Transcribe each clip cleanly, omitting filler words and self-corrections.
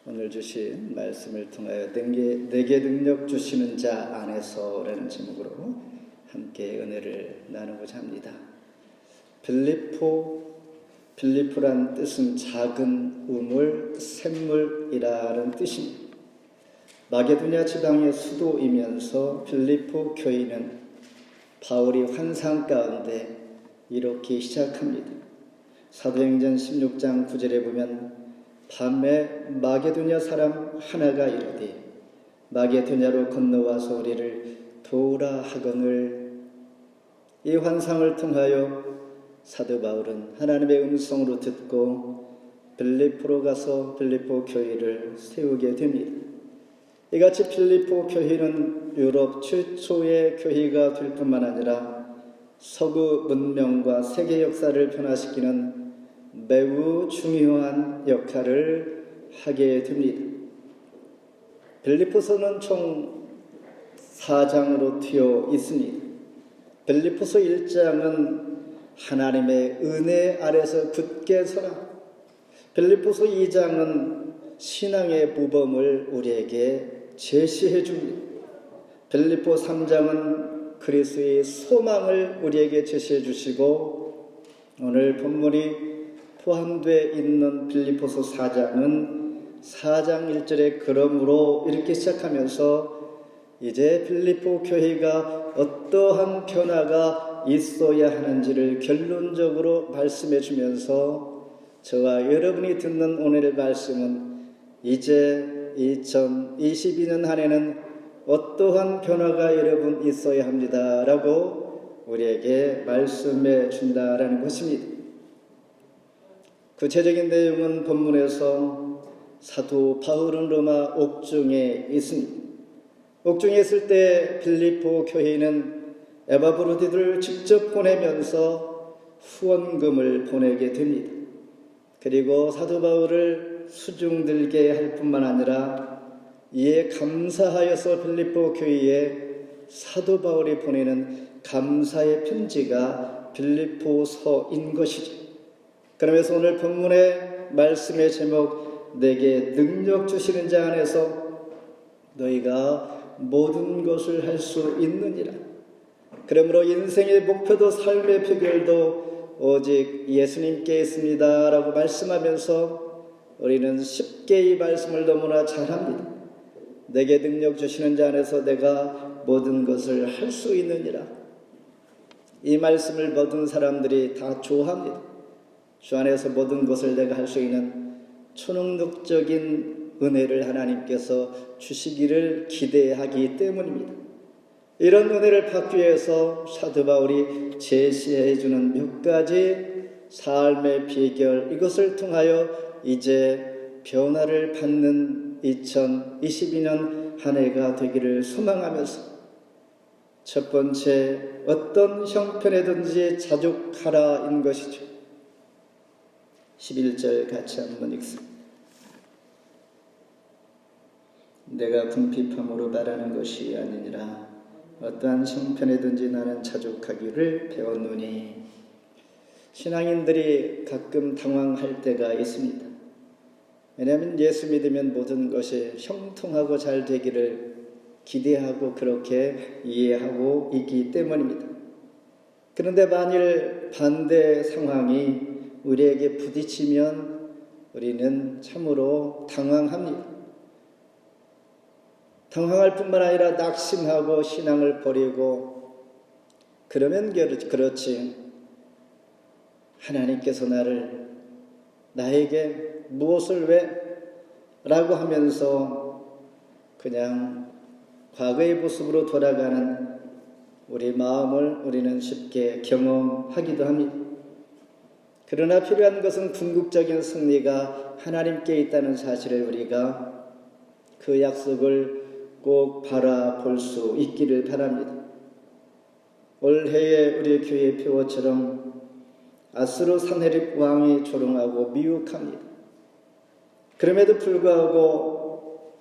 오늘 주신 말씀을 통하여 내게 능력 주시는 자 안에서라는 제목으로 함께 은혜를 나누고자 합니다. 빌립보란 뜻은 작은 우물, 샘물이라는 뜻입니다. 마게도냐 지방의 수도이면서 빌립보 교회는 바울이 환상 가운데 이렇게 시작합니다. 사도행전 16장 9절에 보면 밤에 마게도냐 사람 하나가 이르되 마게도냐로 건너와서 우리를 도우라 하거늘. 이 환상을 통하여 사도 바울은 하나님의 음성으로 듣고 빌립보로 가서 빌립보 교회를 세우게 됩니다. 이같이 빌립보 교회는 유럽 최초의 교회가 될 뿐만 아니라 서구 문명과 세계 역사를 변화시키는 매우 중요한 역할을 하게 됩니다. 빌립보서는 총 4장으로 되어 있습니다. 빌립보서 1장은 하나님의 은혜 아래서 굳게 서라. 빌립보서 2장은 신앙의 모범을 우리에게 제시해 줍니다. 빌립보 3장은 그리스도의 소망을 우리에게 제시해 주시고, 오늘 본문이 포함되어 있는 빌립보서 4장은 4장 1절에 그러므로 이렇게 시작하면서 이제 빌립보 교회가 어떠한 변화가 있어야 하는지를 결론적으로 말씀해 주면서 저와 여러분이 듣는 오늘의 말씀은 이제 2022년 한 해는 어떠한 변화가 여러분 있어야 합니다 라고 우리에게 말씀해 준다라는 것입니다. 구체적인 내용은 본문에서 사도 바울은 로마 옥중에 있습니다. 옥중에 있을 때 빌립보 교회는 에바브로디들을 직접 보내면서 후원금을 보내게 됩니다. 그리고 사도 바울을 수중들게 할 뿐만 아니라 이에 감사하여서 빌립보 교회에 사도 바울이 보내는 감사의 편지가 빌립보서인 것이죠. 그러면서 오늘 본문의 말씀의 제목, 내게 능력 주시는 자 안에서 너희가 모든 것을 할 수 있느니라. 그러므로 인생의 목표도 삶의 비결도 오직 예수님께 있습니다 라고 말씀하면서 우리는 쉽게 이 말씀을 너무나 잘합니다. 내게 능력 주시는 자 안에서 내가 모든 것을 할 수 있느니라. 이 말씀을 모든 사람들이 다 좋아합니다. 주 안에서 모든 것을 내가 할 수 있는 초능력적인 은혜를 하나님께서 주시기를 기대하기 때문입니다. 이런 은혜를 받기 위해서 사도 바울이 제시해 주는 몇 가지 삶의 비결, 이것을 통하여 이제 변화를 받는 2022년 한 해가 되기를 소망하면서, 첫 번째, 어떤 형편에든지 자족하라인 것이죠. 11절 같이 한번 읽습니다. 내가 궁핍함으로 말하는 것이 아니니라. 어떠한 형편에든지 나는 자족하기를 배웠노니. 신앙인들이 가끔 당황할 때가 있습니다. 왜냐하면 예수 믿으면 모든 것이 형통하고 잘 되기를 기대하고 그렇게 이해하고 있기 때문입니다. 그런데 만일 반대 상황이 우리에게 부딪히면 우리는 참으로 당황합니다. 당황할 뿐만 아니라 낙심하고 신앙을 버리고, 그러면 그렇지, 하나님께서 나에게 무엇을 왜? 라고 하면서 그냥 과거의 모습으로 돌아가는 우리 마음을 우리는 쉽게 경험하기도 합니다. 그러나 필요한 것은 궁극적인 승리가 하나님께 있다는 사실을 우리가 그 약속을 꼭 바라볼 수 있기를 바랍니다. 올해의 우리 교회 표어처럼 아수르 산헤립 왕이 조롱하고 미혹합니다. 그럼에도 불구하고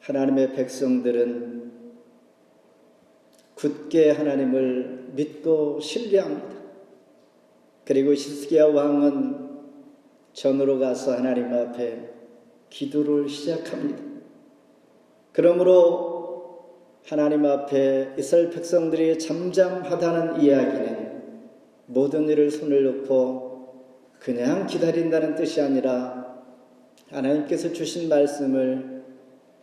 하나님의 백성들은 굳게 하나님을 믿고 신뢰합니다. 그리고 히스기야 왕은 전으로 가서 하나님 앞에 기도를 시작합니다. 그러므로 하나님 앞에 이스라엘 백성들이 잠잠하다는 이야기는 모든 일을 손을 놓고 그냥 기다린다는 뜻이 아니라 하나님께서 주신 말씀을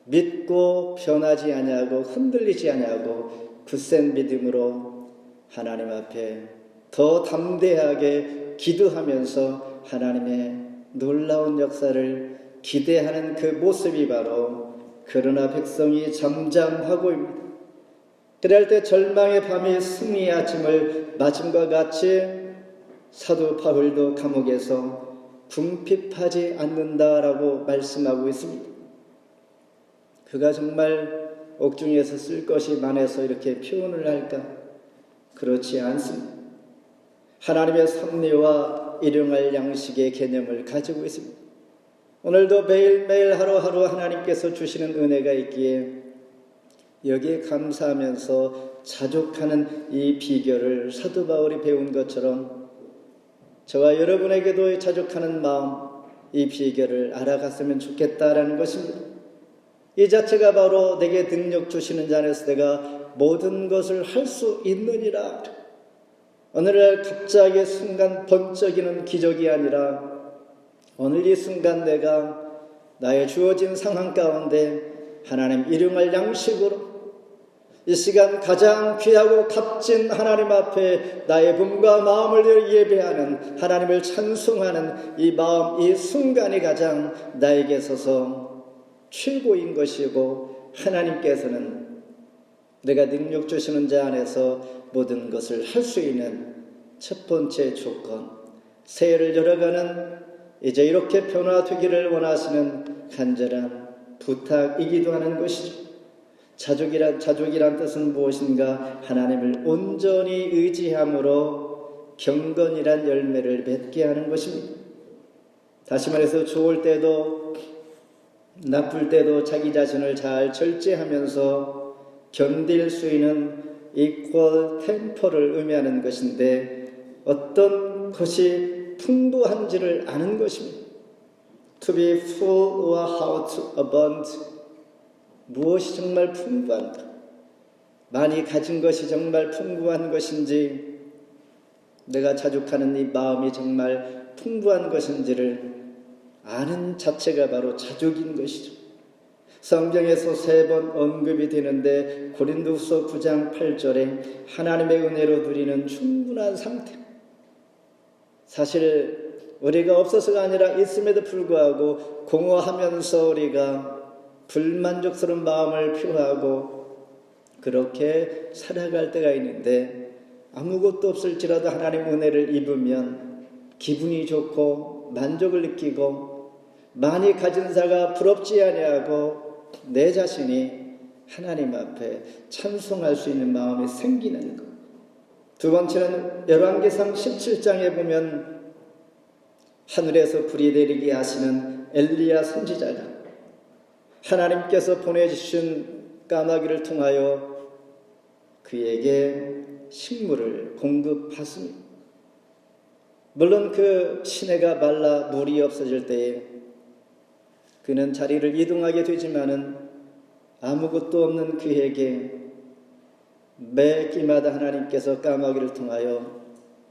믿고 변하지 아니하고 흔들리지 아니하고 굳센 믿음으로 하나님 앞에 더 담대하게 기도하면서 하나님의 놀라운 역사를 기대하는 그 모습이 바로 그러나 백성이 잠잠하고입니다. 그럴 때 절망의 밤이 승리의 아침을 맞음과 같이 사도 바울도 감옥에서 궁핍하지 않는다라고 말씀하고 있습니다. 그가 정말 옥중에서 쓸 것이 많아서 이렇게 표현을 할까? 그렇지 않습니다. 하나님의 섭리와 일용할 양식의 개념을 가지고 있습니다. 오늘도 매일매일 하루하루 하나님께서 주시는 은혜가 있기에 여기에 감사하면서 자족하는 이 비결을 사도 바울이 배운 것처럼 저와 여러분에게도 자족하는 마음, 이 비결을 알아갔으면 좋겠다라는 것입니다. 이 자체가 바로 내게 능력 주시는 자 안에서 내가 모든 것을 할 수 있느니라. 오늘날 갑자기 순간 번쩍이는 기적이 아니라 오늘 이 순간 내가 나의 주어진 상황 가운데 하나님 일용할 양식으로 이 시간 가장 귀하고 값진 하나님 앞에 나의 몸과 마음을 예배하는 하나님을 찬송하는 이 마음, 이 순간이 가장 나에게 있어서 최고인 것이고 하나님께서는 내가 능력 주시는 자 안에서 모든 것을 할 수 있는 첫 번째 조건, 새해를 열어가는 이제 이렇게 변화되기를 원하시는 간절한 부탁이기도 하는 것이죠. 자족이란 뜻은 무엇인가? 하나님을 온전히 의지함으로 경건이란 열매를 맺게 하는 것입니다. 다시 말해서 좋을 때도 나쁠 때도 자기 자신을 잘 절제하면서 견딜 수 있는 equal temper를 의미하는 것인데 어떤 것이 풍부한지를 아는 것입니다. To be full or how to abound. 무엇이 정말 풍부한가? 많이 가진 것이 정말 풍부한 것인지 내가 자족하는 이 마음이 정말 풍부한 것인지를 아는 자체가 바로 자족인 것이죠. 성경에서 3번 언급이 되는데 고린도후서 9장 8절에 하나님의 은혜로 누리는 충분한 상태. 사실 우리가 없어서가 아니라 있음에도 불구하고 공허하면서 우리가 불만족스러운 마음을 표하고 그렇게 살아갈 때가 있는데 아무것도 없을지라도 하나님 은혜를 입으면 기분이 좋고 만족을 느끼고 많이 가진 자가 부럽지 아니하고 내 자신이 하나님 앞에 찬송할 수 있는 마음이 생기는 것. 두 번째는 열왕기상 17장에 보면 하늘에서 불이 내리게 하시는 엘리야 선지자가 하나님께서 보내주신 까마귀를 통하여 그에게 식물을 공급하습니다. 물론 그 시내가 말라 물이 없어질 때에 그는 자리를 이동하게 되지만은 아무것도 없는 그에게 매 끼마다 하나님께서 까마귀를 통하여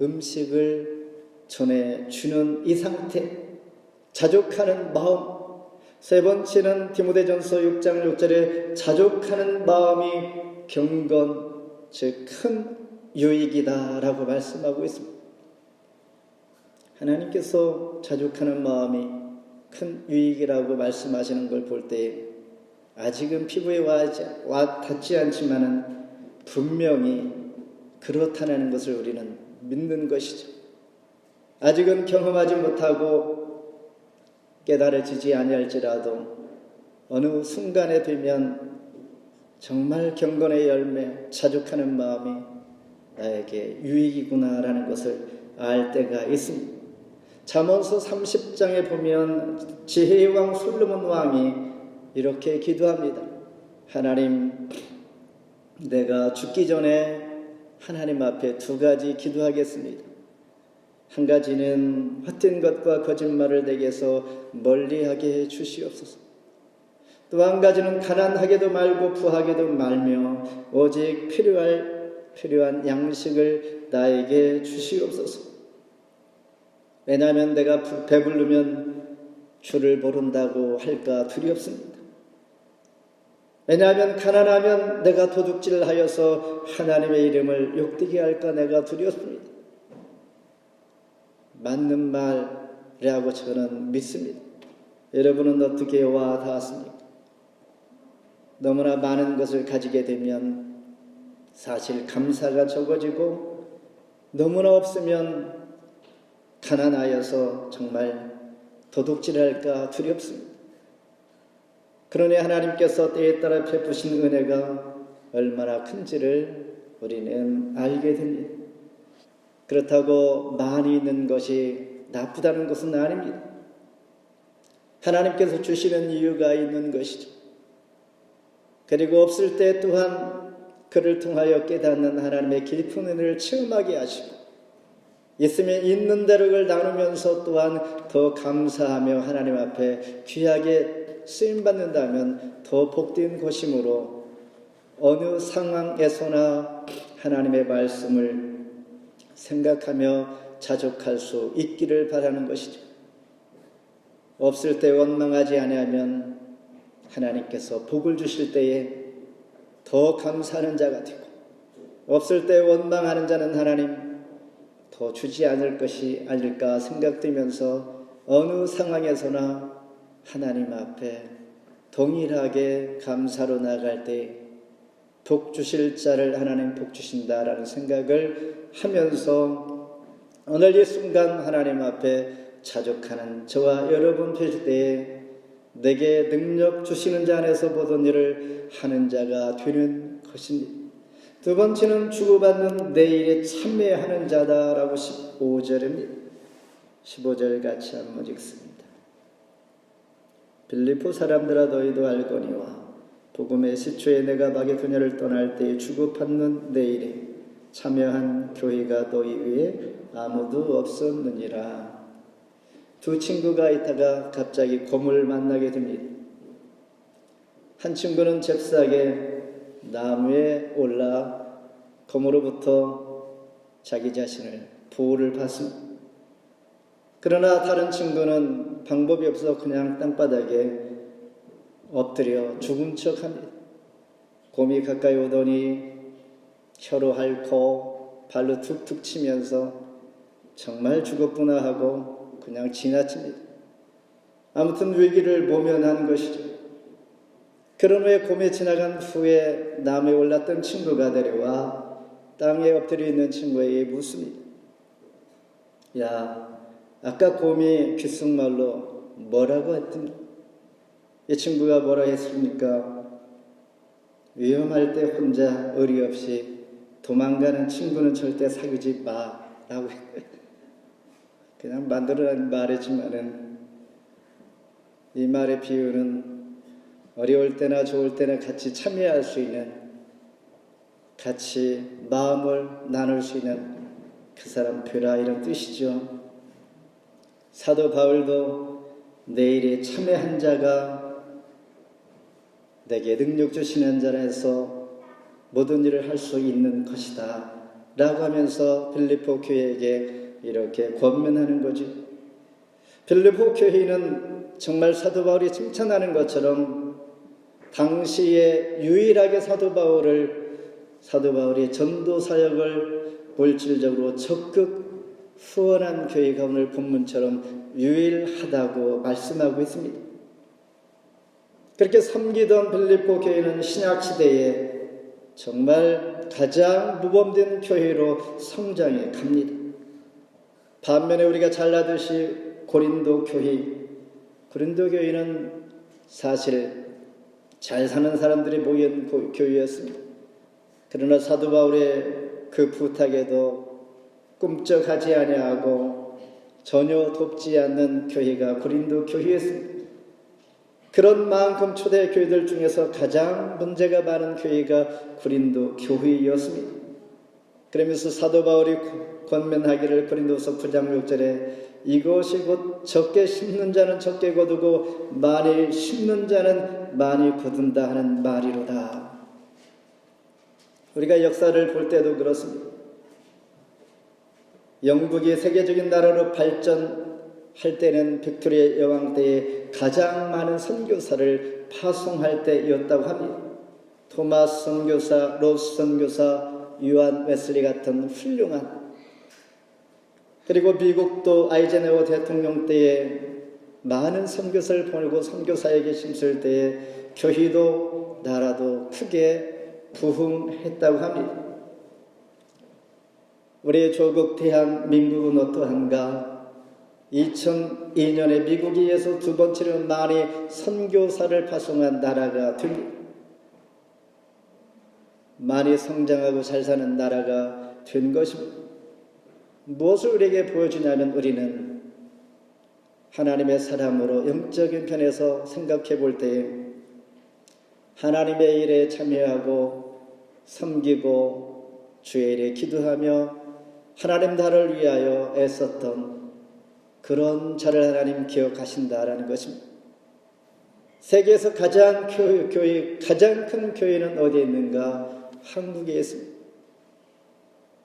음식을 전해주는 이 상태, 자족하는 마음. 세 번째는 디모데전서 6장 6절에 자족하는 마음이 경건, 즉 큰 유익이다라고 말씀하고 있습니다. 하나님께서 자족하는 마음이 큰 유익이라고 말씀하시는 걸 볼 때 아직은 피부에 닿지 않지만은 분명히 그렇다는 것을 우리는 믿는 것이죠. 아직은 경험하지 못하고 깨달아지지 아니할지라도 어느 순간에 되면 정말 경건의 열매, 자족하는 마음이 나에게 유익이구나라는 것을 알 때가 있습니다. 잠언서 30장에 보면 지혜의 왕 솔로몬 왕이 이렇게 기도합니다. 하나님, 내가 죽기 전에 하나님 앞에 2가지 기도하겠습니다. 한 가지는 헛된 것과 거짓말을 내게서 멀리하게 해 주시옵소서. 또 한 가지는 가난하게도 말고 부하게도 말며 오직 필요한 양식을 나에게 주시옵소서. 왜냐하면 내가 배부르면 주를 모른다고 할까 두렵습니다. 왜냐하면 가난하면 내가 도둑질하여서 하나님의 이름을 욕되게 할까 내가 두렵습니다. 맞는 말이라고 저는 믿습니다. 여러분은 어떻게 와 닿았습니까? 너무나 많은 것을 가지게 되면 사실 감사가 적어지고 너무나 없으면 가난하여서 정말 도둑질할까 두렵습니다. 그러니 하나님께서 때에 따라 베푸신 은혜가 얼마나 큰지를 우리는 알게 됩니다. 그렇다고 많이 있는 것이 나쁘다는 것은 아닙니다. 하나님께서 주시는 이유가 있는 것이죠. 그리고 없을 때 또한 그를 통하여 깨닫는 하나님의 깊은 은혜를 체험하게 하시고 있으면 있는 대로 그걸 나누면서 또한 더 감사하며 하나님 앞에 귀하게 쓰임받는다면 더 복된 것이므로 어느 상황에서나 하나님의 말씀을 생각하며 자족할 수 있기를 바라는 것이죠. 없을 때 원망하지 아니하면 하나님께서 복을 주실 때에 더 감사하는 자가 되고 없을 때 원망하는 자는 하나님 더 주지 않을 것이 아닐까 생각되면서 어느 상황에서나 하나님 앞에 동일하게 감사로 나갈 때 복 주실 자를 하나님 복 주신다라는 생각을 하면서 오늘 이 순간 하나님 앞에 자족하는 저와 여러분 되실 때에 내게 능력 주시는 자 안에서 모든 일을 하는 자가 되는 것입니다. 두 번째는 주고받는 내 일에 참여하는 자다라고 15절입니다. 15절 같이 한번 읽습니다. 빌립보 사람들아 너희도 알거니와 복음의 시초에 내가 마게도냐를 떠날 때에 주고받는 내 일에 참여한 교회가 너희 위에 아무도 없었느니라. 두 친구가 있다가 갑자기 곰을 만나게 됩니다. 한 친구는 잽싸게 나무에 올라 곰으로부터 자기 자신을 보호를 받습니다. 그러나 다른 친구는 방법이 없어 그냥 땅바닥에 엎드려 죽은 척합니다. 곰이 가까이 오더니 혀로 핥고 발로 툭툭 치면서 정말 죽었구나 하고 그냥 지나칩니다. 아무튼 위기를 모면한 것이죠. 그런 후에 곰이 지나간 후에 나무에 올랐던 친구가 내려와 땅에 엎드려 있는 친구에게 묻습니다. 야, 아까 곰이 귓속말로 뭐라고 했더니? 이 친구가 뭐라 했습니까? 위험할 때 혼자 의리 없이 도망가는 친구는 절대 사귀지 마라고 그냥 만들어낸 말이지만은 이 말의 비유는 어려울 때나 좋을 때나 같이 참여할 수 있는, 같이 마음을 나눌 수 있는 그 사람 되라 이런 뜻이죠. 사도 바울도 내 일에 참여한 자가 내게 능력 주시는 자에서 모든 일을 할 수 있는 것이다 라고 하면서 빌립보 교회에게 이렇게 권면하는 거죠. 빌립보 교회는 정말 사도 바울이 칭찬하는 것처럼 당시에 유일하게 사도 바울이 전도 사역을 물질적으로 적극 후원한 교회가 오늘 본문처럼 유일하다고 말씀하고 있습니다. 그렇게 섬기던 빌립보 교회는 신약시대에 정말 가장 모범된 교회로 성장해 갑니다. 반면에 우리가 잘 아듯이 고린도 교회는 사실 잘 사는 사람들이 모인 교회였습니다. 그러나 사도 바울의 그 부탁에도 꿈쩍하지 아니하고 전혀 돕지 않는 교회가 고린도 교회였습니다. 그런 만큼 초대 교회들 중에서 가장 문제가 많은 교회가 고린도 교회였습니다. 그러면서 사도 바울이 권면하기를 고린도서 9장 6절에 이것이 곧 적게 심는 자는 적게 거두고 많이 심는 자는 많이 거둔다 하는 말이로다. 우리가 역사를 볼 때도 그렇습니다. 영국이 세계적인 나라로 발전할 때는 빅토리아 여왕 때에 가장 많은 선교사를 파송할 때였다고 합니다. 토마스 선교사, 로스 선교사, 요한 웨슬리 같은 훌륭한, 그리고 미국도 아이젠하워 대통령 때에 많은 선교사를 보내고 선교사에게 심을 때에 교회도 나라도 크게 부흥했다고 합니다. 우리 조국 대한민국은 어떠한가? 2002년에 미국에 의해서 두 번째로 많이 선교사를 파송한 나라가 됩니다. 많이 성장하고 잘 사는 나라가 된 것입니다. 무엇을 우리에게 보여주냐면 우리는 하나님의 사람으로 영적인 편에서 생각해 볼 때에 하나님의 일에 참여하고 섬기고 주의 일에 기도하며 하나님 나라를 위하여 애썼던 그런 자를 하나님 기억하신다라는 것입니다. 세계에서 가장 큰 교회는 어디에 있는가? 한국에 있습니다.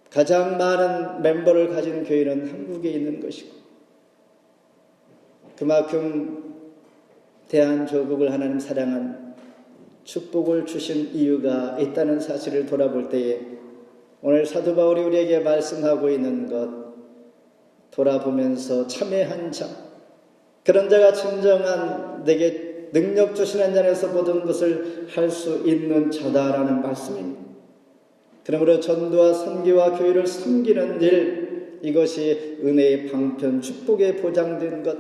가장 많은 멤버를 가진 교회는 한국에 있는 것이고, 그만큼 대한조국을 하나님 사랑한 축복을 주신 이유가 있다는 사실을 돌아볼 때에 오늘 사도 바울이 우리에게 말씀하고 있는 것 돌아보면서 참회한 자, 그런 자가 진정한 내게 능력 주시는 자에서 모든 것을 할 수 있는 자다라는 말씀입니다. 그러므로 전도와 선교와 교회를 섬기는 일, 이것이 은혜의 방편, 축복에 보장된 것,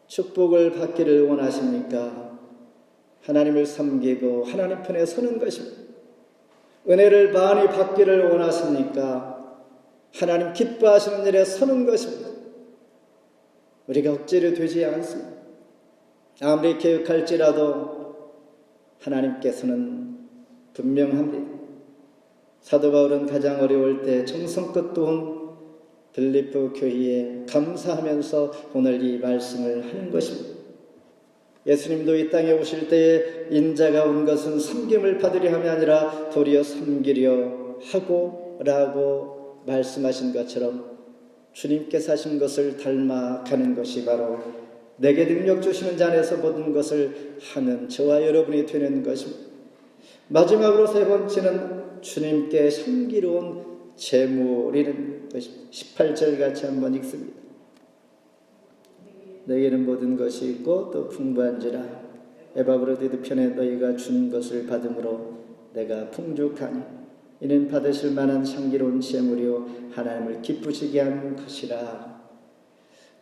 축복을 받기를 원하십니까? 하나님을 섬기고 하나님 편에 서는 것입니다. 은혜를 많이 받기를 원하십니까? 하나님 기뻐하시는 일에 서는 것입니다. 우리가 억지로 되지 않습니다. 아무리 계획할지라도 하나님께서는 분명합니다. 사도 바울은 가장 어려울 때 정성껏 도운 빌립보 교회에 감사하면서 오늘 이 말씀을 하는 것입니다. 예수님도 이 땅에 오실 때에 인자가 온 것은 섬김을 받으려 함이 아니라 도리어 섬기려 하고 라고 말씀하신 것처럼 주님께서 하신 것을 닮아가는 것이 바로 내게 능력 주시는 자 안에서 모든 것을 하는 저와 여러분이 되는 것입니다. 마지막으로 세 번째는 주님께 향기로운 제물이라는 것입니다. 18절 같이 한번 읽습니다. 너희에게는 모든 것이 있고 또 풍부한지라 에바브로디드 편에 너희가 준 것을 받음으로 내가 풍족하니 이는 받으실 만한 향기로운 제물이요 하나님을 기쁘시게 하는 것이라.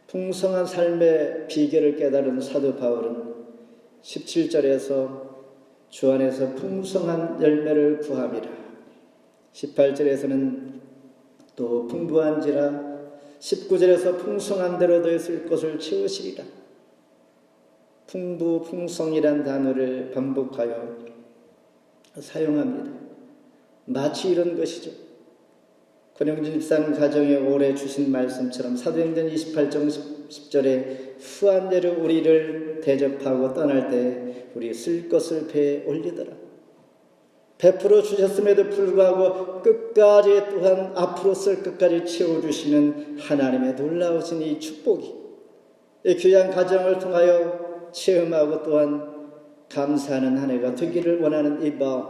풍성한 삶의 비결을 깨달은 사도 바울은 17절에서 주 안에서 풍성한 열매를 구함이라, 18절에서는 또 풍부한지라, 19절에서 풍성한 대로 너희 쓸 것을 채우시리라. 풍부, 풍성이란 단어를 반복하여 사용합니다. 마치 이런 것이죠. 권영진 집사님 가정에 오래 주신 말씀처럼 사도행전 28장 10절에 후한대로 우리를 대접하고 떠날 때 우리 쓸 것을 배에 올리더라. 베풀어 주셨음에도 불구하고 끝까지 또한 앞으로 쓸 것까지 채워주시는 하나님의 놀라우신 이 축복이 이 귀한 가정을 통하여 체험하고 또한 감사하는 한 해가 되기를 원하는 이 마음,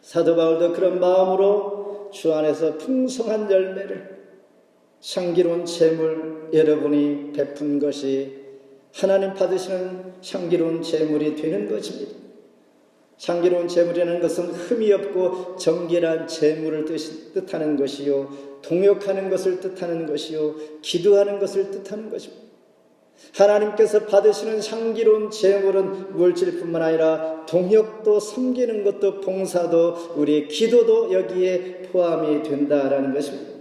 사도 바울도 그런 마음으로 주 안에서 풍성한 열매를, 향기로운 제물, 여러분이 베푼 것이 하나님 받으시는 향기로운 제물이 되는 것입니다. 향기로운 제물이라는 것은 흠이 없고 정결한 제물을 뜻하는 것이요, 동역하는 것을 뜻하는 것이요, 기도하는 것을 뜻하는 것입니다. 하나님께서 받으시는 향기로운 제물은 물질뿐만 아니라 동역도, 섬기는 것도, 봉사도, 우리의 기도도 여기에 포함이 된다라는 것입니다.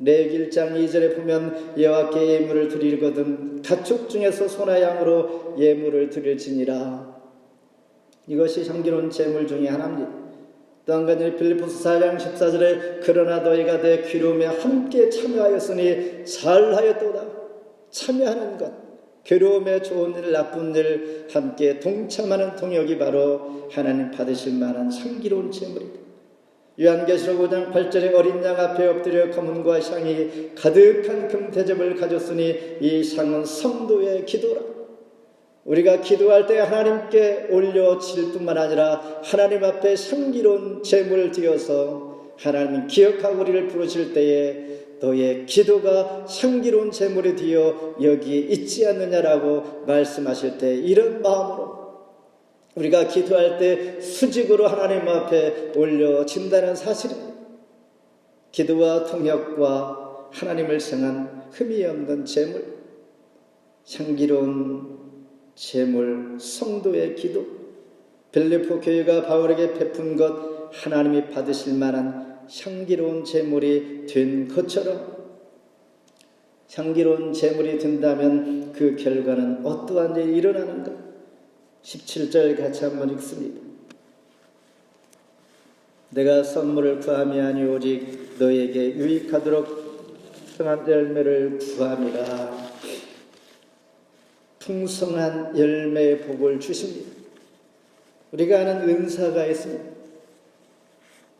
레위기 1장 2절에 보면 여호와께 예물을 드리거든 가축 중에서 소나 양으로 예물을 드릴지니라. 이것이 향기로운 제물 중에 하나입니다. 또 한 가지 빌립보서 4장 14절에 그러나 너희가 내 괴로움에 함께 참여하였으니 잘하였도다. 참여하는 것, 괴로움에 좋은 일 나쁜 일 함께 동참하는 동역이 바로 하나님 받으실 만한 향기로운 제물이다. 요한계시록 5장 8절에 어린 양 앞에 엎드려 검은과 향이 가득한 금 대접을 가졌으니 이 향은 성도의 기도라. 우리가 기도할 때 하나님께 올려질 뿐만 아니라 하나님 앞에 향기로운 제물을 드려서 하나님 기억하고 우리를 부르실 때에 너의 기도가 향기로운 제물이 되어 여기 있지 않느냐라고 말씀하실 때 이런 마음으로 우리가 기도할 때 수직으로 하나님 앞에 올려진다는 사실입니다. 기도와 통역과 하나님을 향한 흠이 없는 제물, 향기로운 제물, 성도의 기도, 빌립보 교회가 바울에게 베푼 것 하나님이 받으실 만한 향기로운 제물이 된 것처럼 향기로운 제물이 된다면 그 결과는 어떠한 일이 일어나는가? 17절 같이 한번 읽습니다. 내가 선물을 구함이 아니 오직 너에게 유익하도록 풍성한 열매를 구함이라. 풍성한 열매의 복을 주십니다. 우리가 아는 은사가 있습니다.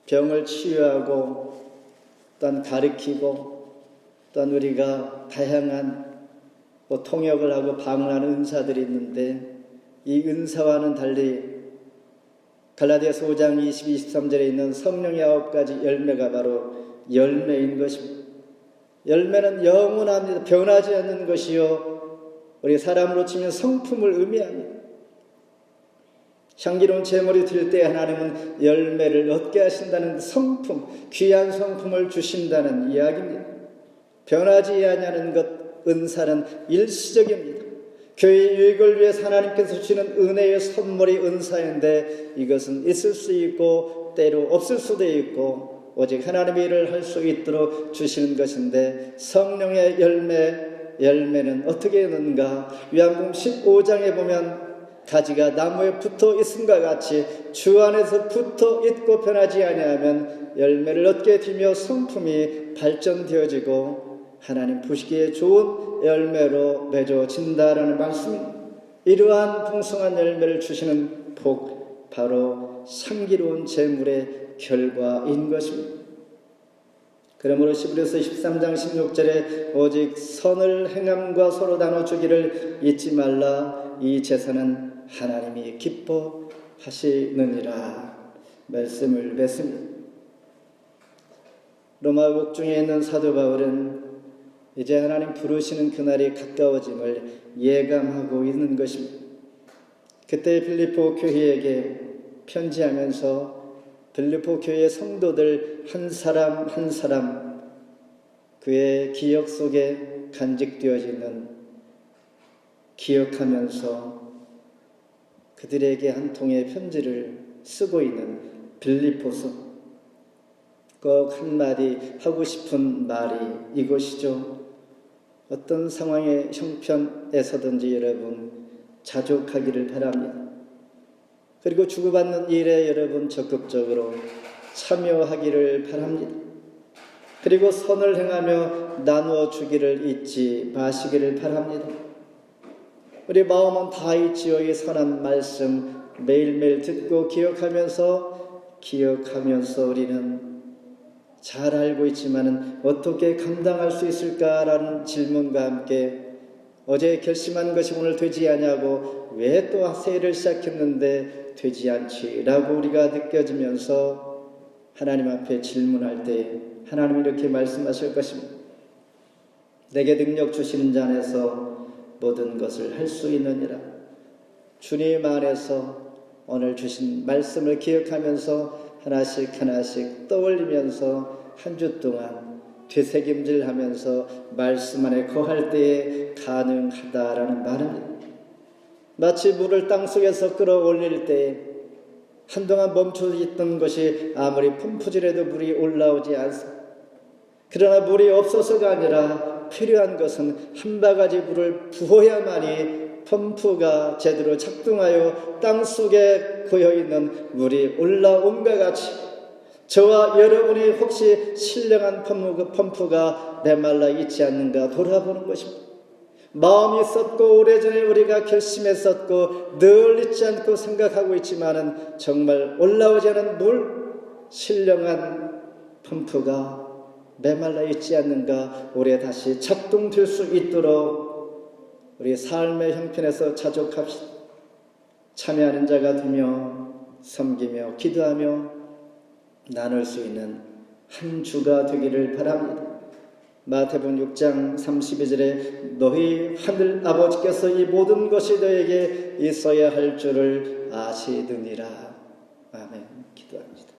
병을 치유하고 또한 가르치고 또한 우리가 다양한 통역을 하고 방언하는 은사들이 있는데 이 은사와는 달리 갈라디아서 5장 22, 23절에 있는 성령의 9가지 열매가 바로 열매인 것입니다. 열매는 영원합니다. 변하지 않는 것이요 우리 사람으로 치면 성품을 의미합니다. 향기로운 제물이 드릴 때 하나님은 열매를 얻게 하신다는 성품, 귀한 성품을 주신다는 이야기입니다. 변하지 아니하는 것, 은사는 일시적입니다. 교회의 유익을 위해서 하나님께서 주시는 은혜의 선물이 은사인데 이것은 있을 수 있고 때로 없을 수도 있고 오직 하나님의 일을 할 수 있도록 주시는 것인데 성령의 열매는 어떻게 있는가? 요한복음 15장에 보면 가지가 나무에 붙어 있음과 같이 주 안에서 붙어 있고 변하지 아니하면 열매를 얻게 되며 성품이 발전되어지고 하나님 보시기에 좋은 열매로 맺어진다라는 말씀입니다. 이러한 풍성한 열매를 주시는 복, 바로 향기로운 제물의 결과인 것입니다. 그러므로 히브리서 13장 16절에 오직 선을 행함과 서로 나눠주기를 잊지 말라. 이 제사는 하나님이 기뻐하시느니라 말씀을 맺습니다. 로마국 중에 있는 사도 바울은 이제 하나님 부르시는 그날이 가까워짐을 예감하고 있는 것입니다. 그때 빌립보 교회에게 편지하면서 빌립보 교회 성도들 한 사람 한 사람 그의 기억 속에 간직되어지는 기억하면서 그들에게 한 통의 편지를 쓰고 있는 빌립보서 꼭 한마디 하고 싶은 말이 이것이죠. 어떤 상황의 형편에서든지 여러분 자족하기를 바랍니다. 그리고 주고받는 일에 여러분 적극적으로 참여하기를 바랍니다. 그리고 선을 행하며 나누어 주기를 잊지 마시기를 바랍니다. 우리 마음은 다 있지요. 이 선한 말씀 매일매일 듣고 기억하면서 우리는 잘 알고 있지만 어떻게 감당할 수 있을까라는 질문과 함께 어제 결심한 것이 오늘 되지 않냐고 왜 또 새해를 시작했는데 되지 않지? 라고 우리가 느껴지면서 하나님 앞에 질문할 때 하나님이 이렇게 말씀하실 것입니다. 내게 능력 주시는 자 안에서 모든 것을 할 수 있느니라. 주님 안에서 오늘 주신 말씀을 기억하면서 하나씩 떠올리면서 한 주 동안 되새김질하면서 말씀 안에 거할 때에 가능하다라는 말입니다. 마치 물을 땅속에서 끌어올릴 때 한동안 멈춰 있던 것이 아무리 펌프질해도 물이 올라오지 않습니다. 그러나 물이 없어서가 아니라 필요한 것은 한 바가지 물을 부어야만이 펌프가 제대로 작동하여 땅속에 고여있는 물이 올라옴과 같이 저와 여러분이 혹시 신령한 펌프가 메말라 있지 않는가 돌아보는 것입니다. 마음이 있었고 오래전에 우리가 결심했었고 늘 잊지 않고 생각하고 있지만은 정말 올라오지 않은 신령한 펌프가 메말라 있지 않는가 올해 다시 작동될 수 있도록 우리 삶의 형편에서 자족합시다. 참여하는 자가 되며 섬기며 기도하며 나눌 수 있는 한 주가 되기를 바랍니다. 마태복음 6장 32절에 너희 하늘 아버지께서 이 모든 것이 너에게 있어야 할 줄을 아시느니라. 아멘. 기도합니다.